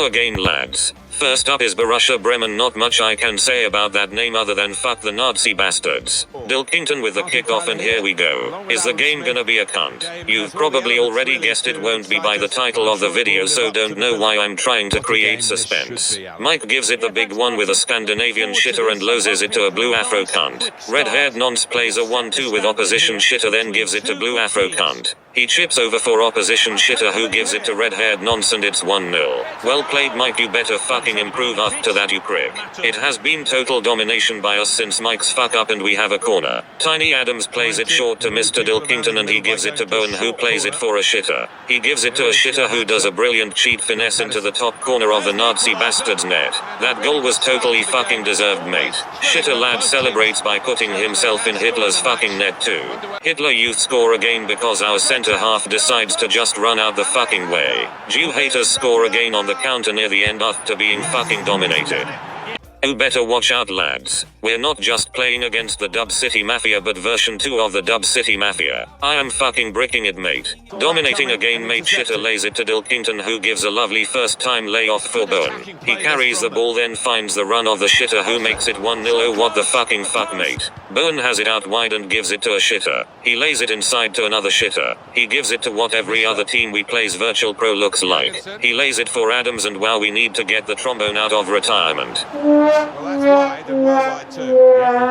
go again, lads. First up is Borussia Bremen. Not much I can say about that name other than fuck the Nazi bastards. Dilkington with the kickoff, and here we go. Is the game gonna be a cunt? You've probably already guessed it won't be by the title of the video, so don't know why I'm trying to create suspense. Mike gives it the big one with a Scandinavian shitter and loses it to a blue Afro cunt. Red-haired nonce plays a 1-2 with opposition shitter, then gives it to blue Afro cunt. He chips over for opposition shitter, who gives it to red-haired nonce, and it's 1-0. Well played, Mike. You better fucking improve after that, you prick. It has been total domination by us since Mike's fuck up, and we have a corner. Tiny Adams plays it short to Mr. Dilkington, and he gives it to Bowen, who plays it for a shitter. He gives it to a shitter, who does a brilliant cheat finesse into the top corner of the Nazi bastard's net. That goal was totally fucking deserved, mate. Shitter lad celebrates by putting himself in Hitler's fucking net too. Hitler Youth score again because our centre half decides to just run out the fucking way. Jew haters score again on the counter near the end after being fucking dominated. You better watch out, lads. We're not just playing against the Dub City Mafia, but version 2 of the Dub City Mafia. I am fucking bricking it, mate. Dominating again, mate. Shitter lays it to Dilkington, who gives a lovely first time layoff for Bowen. He carries the ball, then finds the run of the shitter, who makes it 1-0. Oh, what the fucking fuck, mate. Bowen has it out wide and gives it to a shitter. He lays it inside to another shitter. He gives it to what every other team we plays Virtual Pro looks like. He lays it for Adams, and wow, we need to get the trombone out of retirement. Well, that's wide and well wide too. Yeah, it's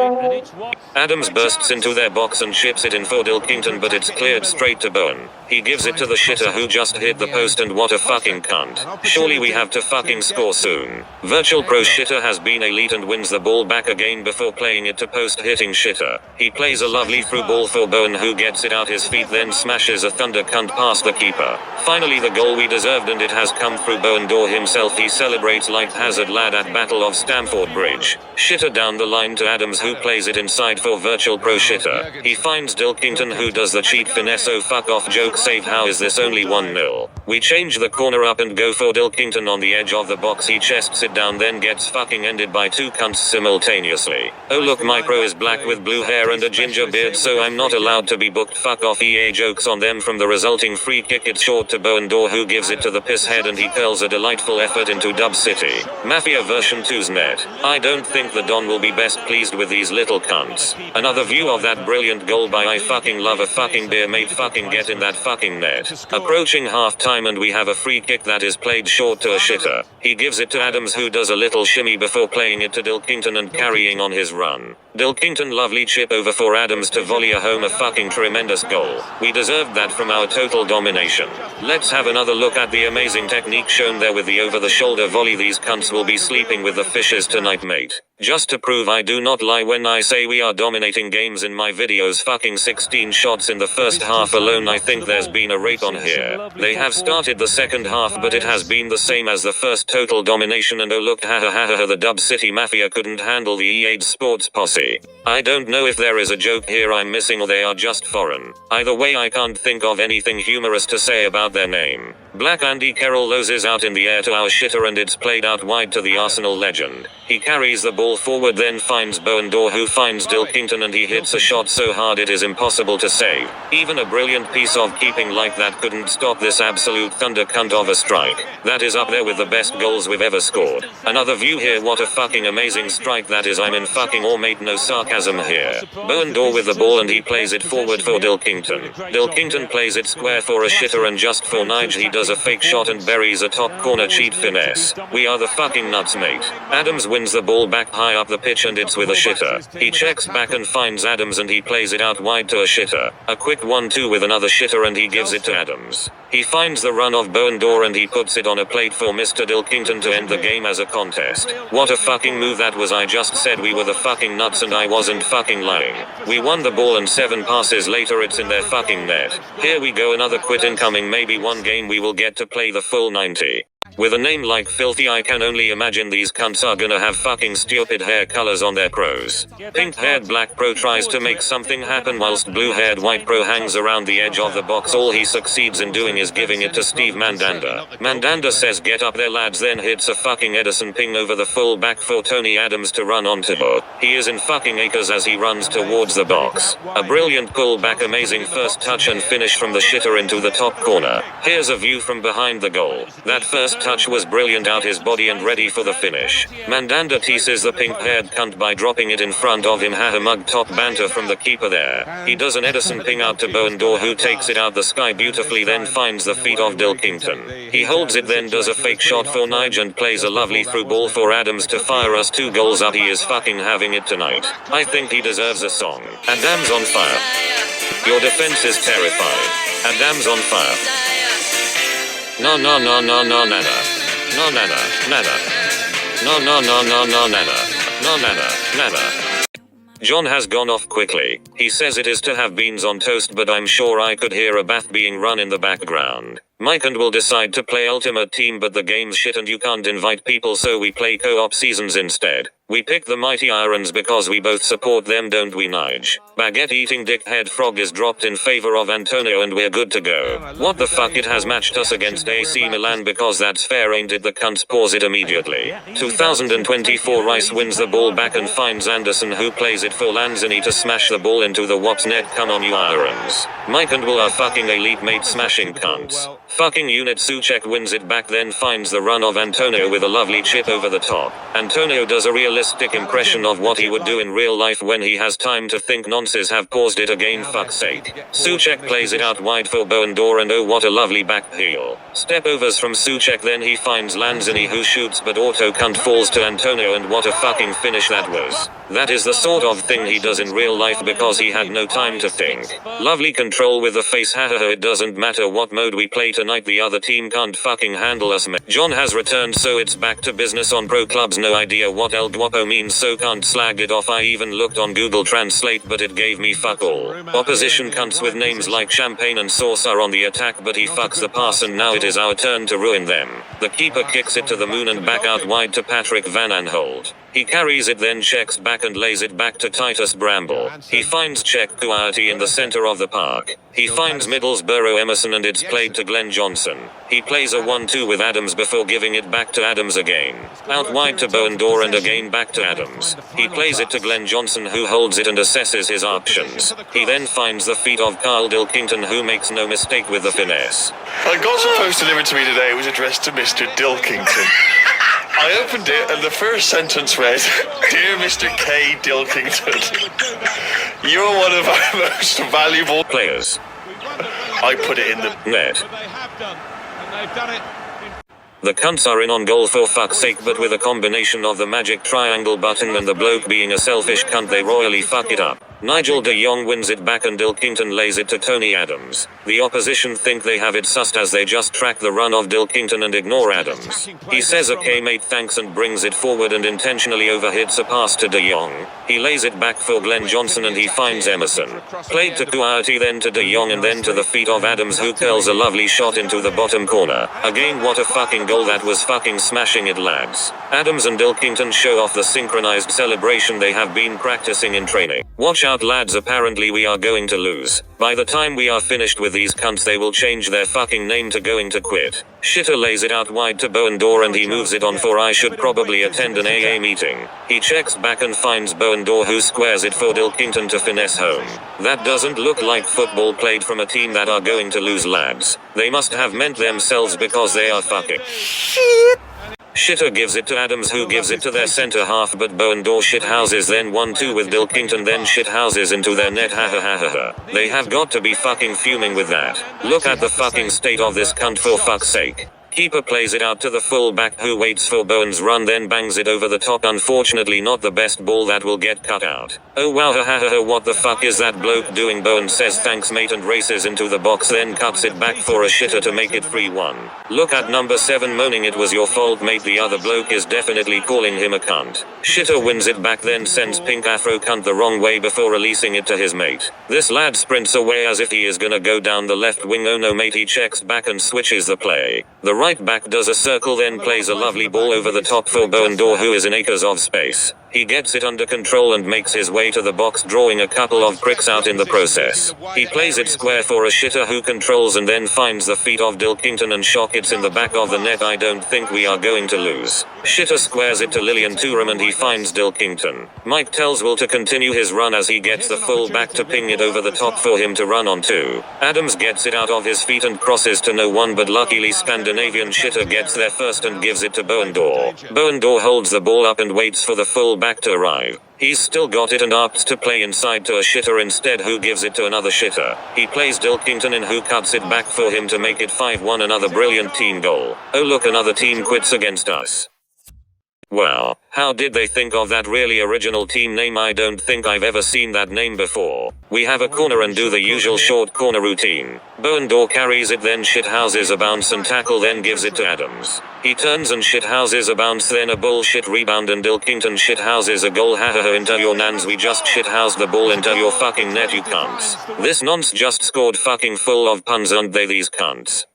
wide and it's wide. Adams bursts into their box and chips it in for Dilkington, but it's cleared straight to Bowen. He gives it to the shitter, who just hit the post, and what a fucking cunt. Surely we have to fucking score soon. Virtual Pro shitter has been elite and wins the ball back again before playing it to post, hitting shitter. He plays a lovely through ball for Bowen, who gets it out his feet, then smashes a thunder cunt past the keeper. Finally the goal we deserved, and it has come through Bowen Door himself. He celebrates like Hazard lad at Battle of Stamford Bridge. Shitter down the line to Adams, who plays it inside for Virtual Pro shitter. He finds Dilkington, who does the cheat finesse. Oh fuck off, joke save. How is this only 1-0? We change the corner up and go for Dilkington on the edge of the box. He chests it down, then gets fucking ended by two cunts simultaneously. Oh look, Micro is black with blue hair and a ginger beard, so I'm not allowed to be booked. Fuck off, EA. Jokes on them. From the resulting free kick, it's short to Bowen Door, who gives it to the piss head, and he curls a delightful effort into Dub City Mafia version 2's net. I don't think the Don will be best pleased with these little cunts. Another view of that brilliant goal by I fucking love a fucking beer, mate. Fucking get in that fucking net. Approaching half time, and we have a free kick that is played short to a shitter. He gives it to Adams, who does a little shimmy before playing it to Dilkington and carrying on his run. Dilkington lovely chip over for Adams to volley home a fucking tremendous goal. We deserved that from our total domination. Let's have another look at the amazing technique shown there with the over-the-shoulder volley. These cunts will be sleeping with the fishes tonight, mate. Just to prove I do not lie when I say we are dominating games in my videos. Fucking 16 shots in the first half alone. I think there's been a rake on here. They have started the second half, but it has been the same as the first. Total domination, and oh look, ha ha ha ha, the Dub City Mafia couldn't handle the EA Sports posse. I don't know if there is a joke here I'm missing, or they are just foreign. Either way, I can't think of anything humorous to say about their name. Black Andy Carroll loses out in the air to our shitter, and it's played out wide to the Arsenal legend. He carries the ball forward, then finds Bowen Door, who finds Dilkington, and he hits a shot so hard it is impossible to save. Even a brilliant piece of keeping like that couldn't stop this absolute thunder cunt of a strike. That is up there with the best goals we've ever scored. Another view here. What a fucking amazing strike that is. I'm in fucking awe, mate. No sarcasm here. Bowen Door with the ball, and he plays it forward for Dilkington. Dilkington plays it square for a shitter, and just for Nige he does a fake shot and buries a top corner cheat finesse. We are the fucking nuts, mate. Adams wins the ball back high up the pitch, and it's with a shitter. He checks back and finds Adams, and he plays it out wide to a shitter. A quick 1-2 with another shitter, and he gives it to Adams. He finds the run of Bowen Door, and he puts it on a plate for Mr. Dilkington to end the game as a contest. What a fucking move that was. I just said we were the fucking nuts, and I wasn't fucking lying. We won the ball, and 7 passes later it's in their fucking net. Here we go, another quit incoming. Maybe one game we will get to play the full 90. With a name like Filthy, I can only imagine these cunts are gonna have fucking stupid hair colors on their pros. Pink-haired black pro tries to make something happen, whilst blue-haired white pro hangs around the edge of the box. All he succeeds in doing is giving it to Steve Mandanda. Mandanda says get up there, lads, then hits a fucking Edison ping over the full back for Tony Adams to run onto. He is in fucking acres as he runs towards the box. A brilliant pull back, amazing first touch and finish from the shitter into the top corner. Here's a view from behind the goal. That first first touch was brilliant, out his body and ready for the finish. Mandanda teases the pink-haired cunt by dropping it in front of him. Haha, mug top banter from the keeper there. He does an Edison ping out to Bowen-Dor, who takes it out the sky beautifully, then finds the feet of Dilkington. He holds it, then does a fake shot for Nige and plays a lovely through ball for Adams to fire us 2 goals up. He is fucking having it tonight. I think he deserves a song. Adams on fire. Your defense is terrified. Adams on fire. No no no no no nana. No nana nana. No no no no no nana. No nana nana. John has gone off quickly. He says it is to have beans on toast, but I'm sure I could hear a bath being run in the background. Mike and will decide to play Ultimate Team, but the game's shit and you can't invite people, so we play co-op seasons instead. We pick the Mighty Irons because we both support them, don't we, Nige? Baguette eating dickhead frog is dropped in favor of Antonio and we're good to go. What the fuck, it has matched us against AC Milan because that's fair, ain't it? The cunts pause it immediately. 2024 Rice wins the ball back and finds Anderson, who plays it for Lanzini to smash the ball into the Watts net. Come on, you Irons. Mike and Will are fucking elite mate smashing cunts. Fucking unit. Souček wins it back, then finds the run of Antonio with a lovely chip over the top. Antonio does a realistic impression of what he would do in real life when he has time to think. Nonces have paused it again, fuck's sake. Souček plays it out wide for Bowen-Dor, and oh, what a lovely back heel. Step overs from Souček, then he finds Lanzini, who shoots, but auto cunt falls to Antonio, and what a fucking finish that was. That is the sort of thing he does in real life because he had no time to think. Lovely control with the face. Hahaha, it doesn't matter what mode we play tonight, the other team can't fucking handle us. John has returned, so it's back to business on pro clubs. No idea what El Guapo means, so can't slag it off. I even looked on Google Translate, but it gave me fuck all. Opposition cunts with names like Champagne and Sauce are on the attack, but he fucks the pass, and now it is our turn to ruin them. The keeper kicks it to the moon and back out wide to Patrick Van Aanholt. He carries it, then checks back and lays it back to Titus Bramble. He finds Czech Kuarty in the center of the park. He finds Middlesbrough Emerson and it's played to Glenn Johnson. He plays a 1-2 with Adams before giving it back to Adams again. Out wide to Bowen-Dor and again back to Adams. He plays it to Glenn Johnson, who holds it and assesses his options. He then finds the feet of Carl Dilkington, who makes no mistake with the finesse. I got some post delivered to me today. It was addressed to Mr. Dilkington. I opened it and the first sentence read, "Dear Mr. K. Dilkington, you're one of our most valuable players." I put it in the net. They have done, and they've done it. The cunts are in on goal, for fuck's sake, but with a combination of the magic triangle button and the bloke being a selfish cunt, they royally fuck it up. Nigel de Jong wins it back and Dilkington lays it to Tony Adams. The opposition think they have it sussed as they just track the run of Dilkington and ignore Adams. He says okay mate thanks and brings it forward and intentionally overhits a pass to de Jong. He lays it back for Glenn Johnson and he finds Emerson. Played to Kuarty, then to de Jong, and then to the feet of Adams, who curls a lovely shot into the bottom corner. Again, what a fucking goal that was. Fucking smashing it, lads. Adams and Dilkington show off the synchronized celebration they have been practicing in training. Watch out lads, apparently we are going to lose. By the time we are finished with these cunts, they will change their fucking name to Going to Quit. Shitter lays it out wide to Bowen-Dor and he moves it on for I should probably attend an AA meeting. He checks back and finds Bowen-Dor, who squares it for Dilkington to finesse home. That doesn't look like football played from a team that are going to lose, lads. They must have meant themselves because they are fucking Shitter gives it to Adams, who gives it to their center half, but Bowen-Dor shithouses, then 1-2 with Dilkington, then shithouses into their net. Ha ha ha ha ha. They have got to be fucking fuming with that. Look at the fucking state of this cunt, for fuck's sake. Keeper plays it out to the full back, who waits for Bowen's run, then bangs it over the top. Unfortunately not the best ball, that will get cut out. Oh wow, ha ha ha ha, what the fuck is that bloke doing? Bowen says thanks mate and races into the box, then cuts it back for a shitter to make it 3-1. Look at number 7 moaning it was your fault mate. The other bloke is definitely calling him a cunt. Shitter wins it back, then sends pink afro cunt the wrong way before releasing it to his mate. This lad sprints away as if he is gonna go down the left wing. Oh no mate, he checks back and switches the play. The right back does a circle, then plays a lovely ball over the top for Bowen-Dor, who is in acres of space. He gets it under control and makes his way to the box, drawing a couple of pricks out in the process. He plays it square for a shitter who controls and then finds the feet of Dilkington and shock it's in the back of the net. I don't think we are going to lose. Shitter squares it to Lillian Thuram and he finds Dilkington. Mike tells Will to continue his run as he gets the full back to ping it over the top for him to run onto. Adams gets it out of his feet and crosses to no one, but luckily Scandinavian shitter gets there first and gives it to Boendor. Boendor holds the ball up and waits for the full back to arrive. He's still got it and opts to play inside to a shitter instead, who gives it to another shitter. He plays Dilkington in, who cuts it back for him to make it 5-1. Another brilliant team goal. Oh look, another team quits against us. Wow, how did they think of that really original team name? I don't think I've ever seen that name before. We have a corner and do the usual short corner routine. Boendor carries it, then shithouses a bounce and tackle, then gives it to Adams. He turns and shithouses a bounce, then a bullshit rebound and Dilkington shithouses a goal. Hahaha, into your nans, we just shithoused the ball into your fucking net, you cunts. This nonce just scored fucking full of puns, aren't they these cunts?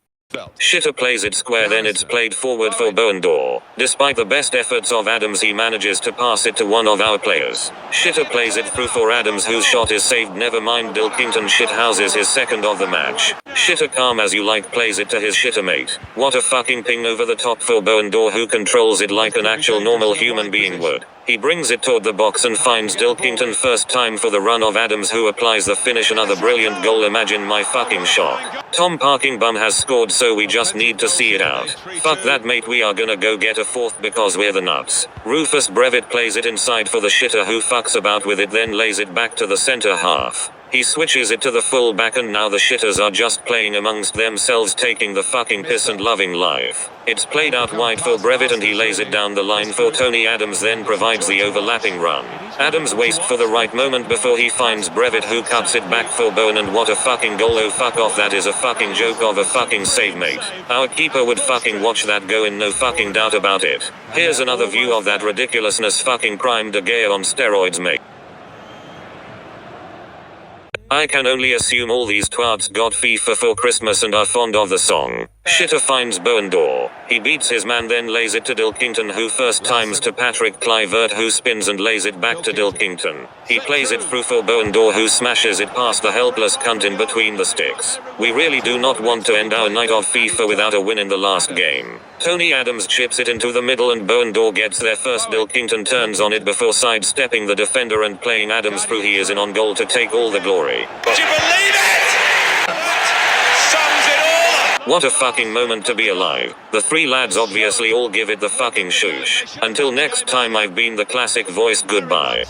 Shitter plays it square, then it's played forward for Boendor. Despite the best efforts of Adams, he manages to pass it to one of our players. Shitter plays it through for Adams, whose shot is saved. Never mind, Dilkington shithouses his second of the match. Shitter, calm as you like, plays it to his shitter mate. What a fucking ping over the top for Boendor, who controls it like an actual normal human being would. He brings it toward the box and finds Dilkington first time for the run of Adams, who applies the finish. Another brilliant goal. Imagine my fucking shock. Tom Parking Bum has scored, so we just need to see it out. Fuck that, mate, we are gonna go get a fourth because we're the nuts. Rufus Brevitt plays it inside for the shitter, who fucks about with it, then lays it back to the center half. He switches it to the full back and now the shitters are just playing amongst themselves, taking the fucking piss and loving life. It's played out wide for Brevitt and he lays it down the line for Tony. Adams then provides the overlapping run. Adams waits for the right moment before he finds Brevitt, who cuts it back for Bowen, and what a fucking goal. Oh fuck off, that is a fucking joke of a fucking save, mate. Our keeper would fucking watch that go in, no fucking doubt about it. Here's another view of that ridiculousness. Fucking prime De Gea on steroids, mate. I can only assume all these twats got FIFA for Christmas and are fond of the song. Shitter finds Boendor. He beats his man, then lays it to Dilkington, who first times to Patrick Kluivert, who spins and lays it back to Dilkington. He plays it through for Boendor, who smashes it past the helpless cunt in between the sticks. We really do not want to end our night of FIFA without a win in the last game. Tony Adams chips it into the middle and Boendor gets there first. Dilkington turns on it before sidestepping the defender and playing Adams through. He is in on goal to take all the glory. Do you believe it? Sums it all up. What a fucking moment to be alive. The three lads obviously all give it the fucking shoosh. Until next time, I've been the classic voice. Goodbye.